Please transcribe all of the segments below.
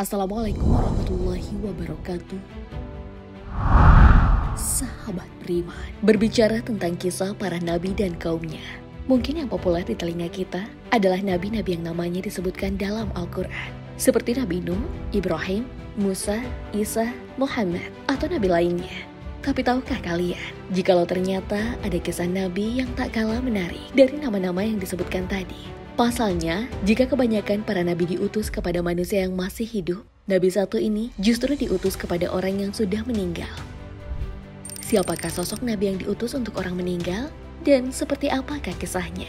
Assalamualaikum warahmatullahi wabarakatuh. Sahabat beriman, berbicara tentang kisah para nabi dan kaumnya. Mungkin yang populer di telinga kita adalah nabi-nabi yang namanya disebutkan dalam Al-Quran. Seperti Nabi Nuh, Ibrahim, Musa, Isa, Muhammad, atau nabi lainnya. Tapi tahukah kalian, jikalau ternyata ada kisah nabi yang tak kalah menarik dari nama-nama yang disebutkan tadi? Pasalnya, jika kebanyakan para nabi diutus kepada manusia yang masih hidup, nabi satu ini justru diutus kepada orang yang sudah meninggal. Siapakah sosok nabi yang diutus untuk orang meninggal? Dan seperti apakah kisahnya?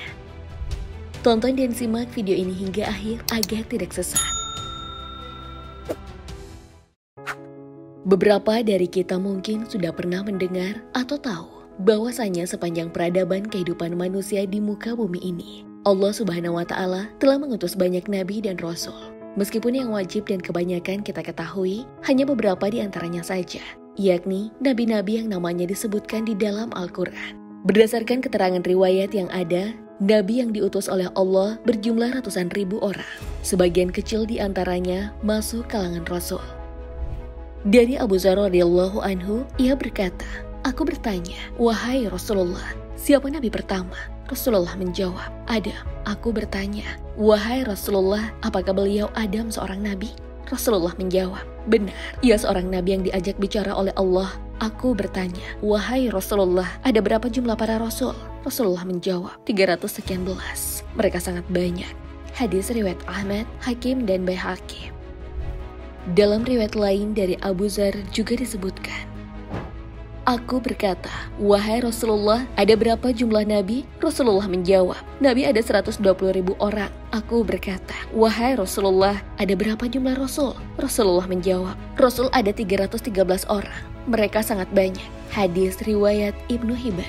Tonton dan simak video ini hingga akhir agar tidak sesat. Beberapa dari kita mungkin sudah pernah mendengar atau tahu bahwasanya sepanjang peradaban kehidupan manusia di muka bumi ini, Allah Subhanahu wa Ta'ala telah mengutus banyak nabi dan rasul. Meskipun yang wajib dan kebanyakan kita ketahui hanya beberapa di antaranya saja, yakni nabi-nabi yang namanya disebutkan di dalam Al-Quran. Berdasarkan keterangan riwayat yang ada, nabi yang diutus oleh Allah berjumlah ratusan ribu orang. Sebagian kecil di antaranya masuk kalangan rasul. Dari Abu Dzar radhiyallahu anhu, ia berkata, "Aku bertanya, wahai Rasulullah, siapa nabi pertama?" Rasulullah menjawab, "Adam." Aku bertanya, "Wahai Rasulullah, apakah beliau Adam seorang nabi?" Rasulullah menjawab, "Benar, ia seorang nabi yang diajak bicara oleh Allah." Aku bertanya, "Wahai Rasulullah, ada berapa jumlah para rasul?" Rasulullah menjawab, 300 sekian belas. Mereka sangat banyak. Hadis riwayat Ahmad, Hakim, dan Baihaqi. Dalam riwayat lain dari Abu Dzar juga disebutkan, aku berkata, "Wahai Rasulullah, ada berapa jumlah nabi?" Rasulullah menjawab, "Nabi ada 120.000 orang." Aku berkata, "Wahai Rasulullah, ada berapa jumlah rasul?" Rasulullah menjawab, "Rasul ada 313 orang. Mereka sangat banyak." Hadis riwayat Ibnu Hibban.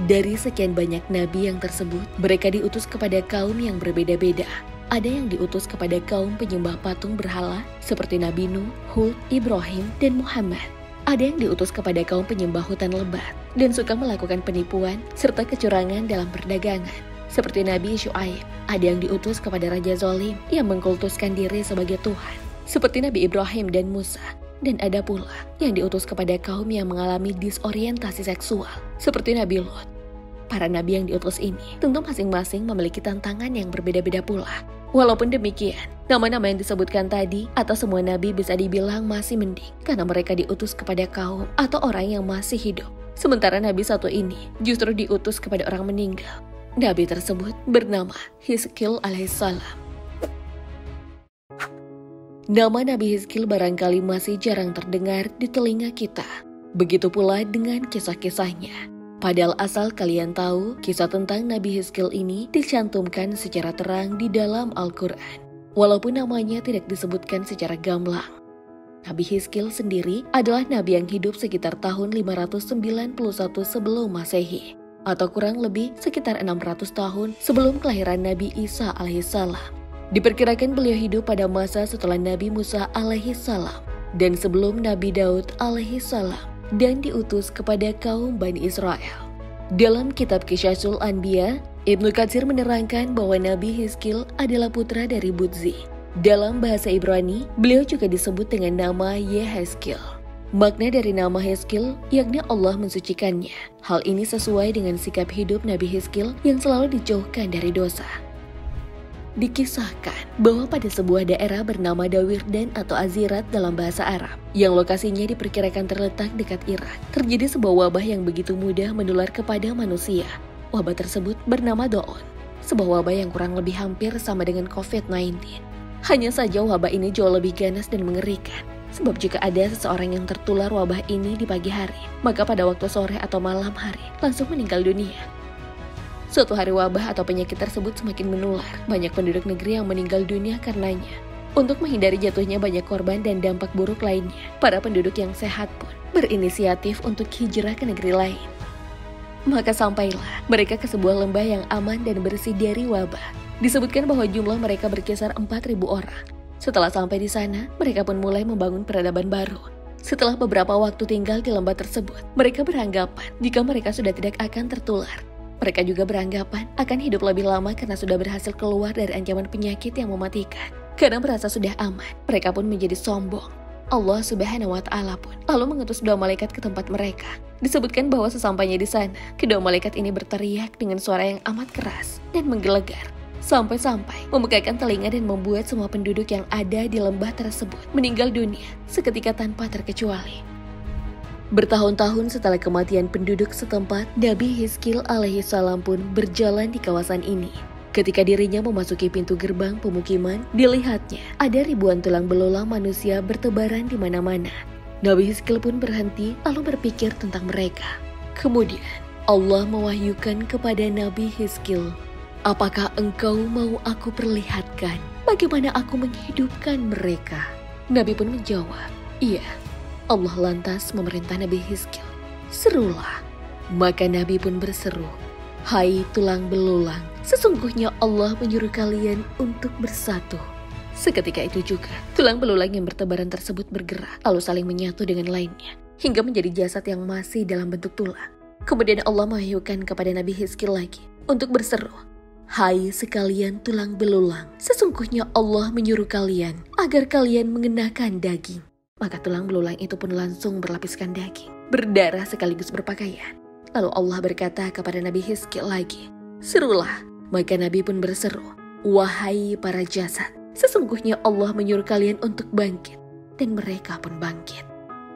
Dari sekian banyak nabi yang tersebut, mereka diutus kepada kaum yang berbeda-beda. Ada yang diutus kepada kaum penyembah patung berhala seperti Nabi Nuh, Hud, Ibrahim, dan Muhammad. Ada yang diutus kepada kaum penyembah hutan lebat dan suka melakukan penipuan serta kecurangan dalam perdagangan, seperti Nabi Syuaib. Ada yang diutus kepada raja zalim yang mengkultuskan diri sebagai Tuhan, seperti Nabi Ibrahim dan Musa. Dan ada pula yang diutus kepada kaum yang mengalami disorientasi seksual, seperti Nabi Lot. Para nabi yang diutus ini tentu masing-masing memiliki tantangan yang berbeda-beda pula. Walaupun demikian, nama-nama yang disebutkan tadi atau semua nabi bisa dibilang masih mending karena mereka diutus kepada kaum atau orang yang masih hidup. Sementara nabi satu ini justru diutus kepada orang meninggal. Nabi tersebut bernama Hizkil alaihissalam. Nama Nabi Hizkil barangkali masih jarang terdengar di telinga kita. Begitu pula dengan kisah-kisahnya. Padahal asal kalian tahu, kisah tentang Nabi Hizkil ini dicantumkan secara terang di dalam Al-Quran. Walaupun namanya tidak disebutkan secara gamblang. Nabi Hizkil sendiri adalah nabi yang hidup sekitar tahun 591 sebelum Masehi, atau kurang lebih sekitar 600 tahun sebelum kelahiran Nabi Isa alaihissalam. Diperkirakan beliau hidup pada masa setelah Nabi Musa alaihissalam dan sebelum Nabi Daud alaihissalam, dan diutus kepada kaum Bani Israel. Dalam kitab Qisasul Anbiya, Ibnu Katsir menerangkan bahwa Nabi Hizkil adalah putra dari Budzi. Dalam bahasa Ibrani, beliau juga disebut dengan nama Yehezkel. Makna dari nama Hizkil yakni Allah mensucikannya. Hal ini sesuai dengan sikap hidup Nabi Hizkil yang selalu dijauhkan dari dosa. Dikisahkan bahwa pada sebuah daerah bernama Dawirdan atau Azirat dalam bahasa Arab, yang lokasinya diperkirakan terletak dekat Irak, terjadi sebuah wabah yang begitu mudah menular kepada manusia. Wabah tersebut bernama Do'on, sebuah wabah yang kurang lebih hampir sama dengan COVID-19. Hanya saja wabah ini jauh lebih ganas dan mengerikan, sebab jika ada seseorang yang tertular wabah ini di pagi hari, maka pada waktu sore atau malam hari langsung meninggal dunia. Suatu hari wabah atau penyakit tersebut semakin menular. Banyak penduduk negeri yang meninggal dunia karenanya. Untuk menghindari jatuhnya banyak korban dan dampak buruk lainnya, para penduduk yang sehat pun berinisiatif untuk hijrah ke negeri lain. Maka sampailah mereka ke sebuah lembah yang aman dan bersih dari wabah. Disebutkan bahwa jumlah mereka berkisar 4.000 orang. Setelah sampai di sana, mereka pun mulai membangun peradaban baru. Setelah beberapa waktu tinggal di lembah tersebut, mereka beranggapan jika mereka sudah tidak akan tertular. Mereka juga beranggapan akan hidup lebih lama karena sudah berhasil keluar dari ancaman penyakit yang mematikan. Karena merasa sudah aman, mereka pun menjadi sombong. Allah Subhanahu wa Ta'ala pun lalu mengutus 2 malaikat ke tempat mereka. Disebutkan bahwa sesampainya di sana, kedua malaikat ini berteriak dengan suara yang amat keras dan menggelegar, sampai-sampai membekakan telinga dan membuat semua penduduk yang ada di lembah tersebut meninggal dunia seketika tanpa terkecuali. Bertahun-tahun setelah kematian penduduk setempat, Nabi Hizkil alaihissalam pun berjalan di kawasan ini. Ketika dirinya memasuki pintu gerbang pemukiman, dilihatnya ada ribuan tulang belulang manusia bertebaran di mana-mana. Nabi Hizkil pun berhenti lalu berpikir tentang mereka. Kemudian Allah mewahyukan kepada Nabi Hizkil, "Apakah engkau mau aku perlihatkan bagaimana aku menghidupkan mereka?" Nabi pun menjawab, "Iya." Allah lantas memerintah Nabi Hizkil, "Serulah." Maka Nabi pun berseru, "Hai tulang belulang, sesungguhnya Allah menyuruh kalian untuk bersatu." Seketika itu juga, tulang belulang yang bertebaran tersebut bergerak, lalu saling menyatu dengan lainnya, hingga menjadi jasad yang masih dalam bentuk tulang. Kemudian Allah mewahyukan kepada Nabi Hizkil lagi untuk berseru, "Hai sekalian tulang belulang, sesungguhnya Allah menyuruh kalian agar kalian mengenakan daging." Maka tulang belulang itu pun langsung berlapiskan daging, berdarah sekaligus berpakaian. Lalu Allah berkata kepada Nabi Hizkil lagi, "Serulah." Maka Nabi pun berseru, "Wahai para jasad, sesungguhnya Allah menyuruh kalian untuk bangkit." Dan mereka pun bangkit.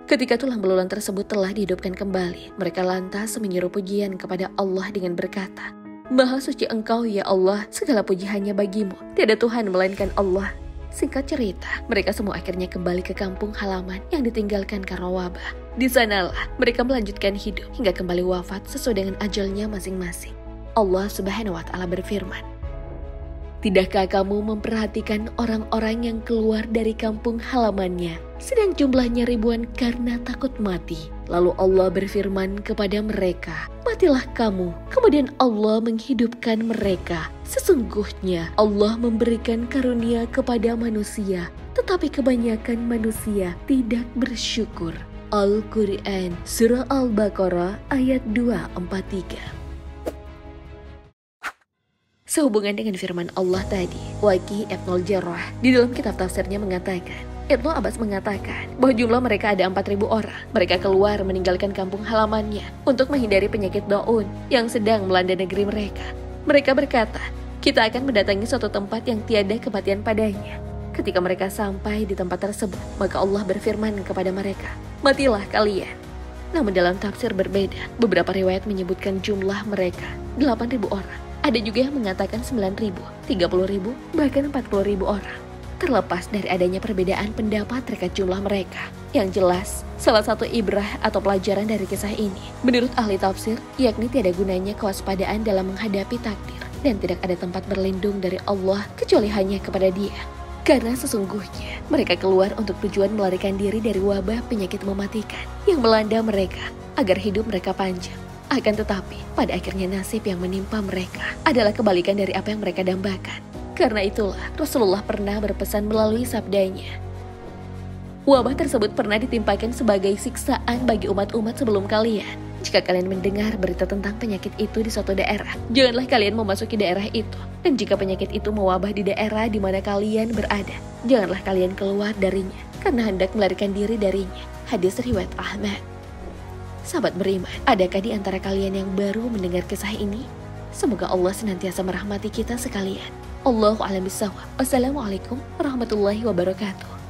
Ketika tulang belulang tersebut telah dihidupkan kembali, mereka lantas menyeru pujian kepada Allah dengan berkata, "Maha suci Engkau ya Allah, segala puji hanya bagimu, tiada Tuhan melainkan Allah." Singkat cerita, mereka semua akhirnya kembali ke kampung halaman yang ditinggalkan karena wabah. Di sanalah mereka melanjutkan hidup hingga kembali wafat sesuai dengan ajalnya masing-masing. Allah Subhanahu wa Ta'ala berfirman, "Tidakkah kamu memperhatikan orang-orang yang keluar dari kampung halamannya, sedang jumlahnya ribuan karena takut mati? Lalu Allah berfirman kepada mereka, 'Matilah kamu.' Kemudian Allah menghidupkan mereka. Sesungguhnya Allah memberikan karunia kepada manusia, tetapi kebanyakan manusia tidak bersyukur." Al-Quran, Surah Al-Baqarah ayat 243. Sehubungan dengan firman Allah tadi, Waqi Ibnul Jarrah di dalam kitab tafsirnya mengatakan, Ibnu Abbas mengatakan bahwa jumlah mereka ada 4.000 orang. Mereka keluar meninggalkan kampung halamannya untuk menghindari penyakit daun yang sedang melanda negeri mereka. Mereka berkata, "Kita akan mendatangi suatu tempat yang tiada kematian padanya." Ketika mereka sampai di tempat tersebut, maka Allah berfirman kepada mereka, "Matilah kalian." Namun dalam tafsir berbeda, beberapa riwayat menyebutkan jumlah mereka 8.000 orang. Ada juga yang mengatakan 9.000, 30.000, bahkan 40.000 orang. Terlepas dari adanya perbedaan pendapat terkait jumlah mereka, yang jelas, salah satu ibrah atau pelajaran dari kisah ini, menurut ahli tafsir, yakni tiada gunanya kewaspadaan dalam menghadapi takdir, dan tidak ada tempat berlindung dari Allah kecuali hanya kepada Dia. Karena sesungguhnya mereka keluar untuk tujuan melarikan diri dari wabah penyakit mematikan yang melanda mereka agar hidup mereka panjang. Akan tetapi, pada akhirnya nasib yang menimpa mereka adalah kebalikan dari apa yang mereka dambakan. Karena itulah Rasulullah pernah berpesan melalui sabdanya, "Wabah tersebut pernah ditimpakan sebagai siksaan bagi umat-umat sebelum kalian. Jika kalian mendengar berita tentang penyakit itu di suatu daerah, janganlah kalian memasuki daerah itu. Dan jika penyakit itu mewabah di daerah di mana kalian berada, janganlah kalian keluar darinya, karena hendak melarikan diri darinya." Hadis riwayat Ahmad. Sahabat beriman, adakah di antara kalian yang baru mendengar kisah ini? Semoga Allah senantiasa merahmati kita sekalian. Allahu a'lam bishawab. Wassalamualaikum warahmatullahi wabarakatuh.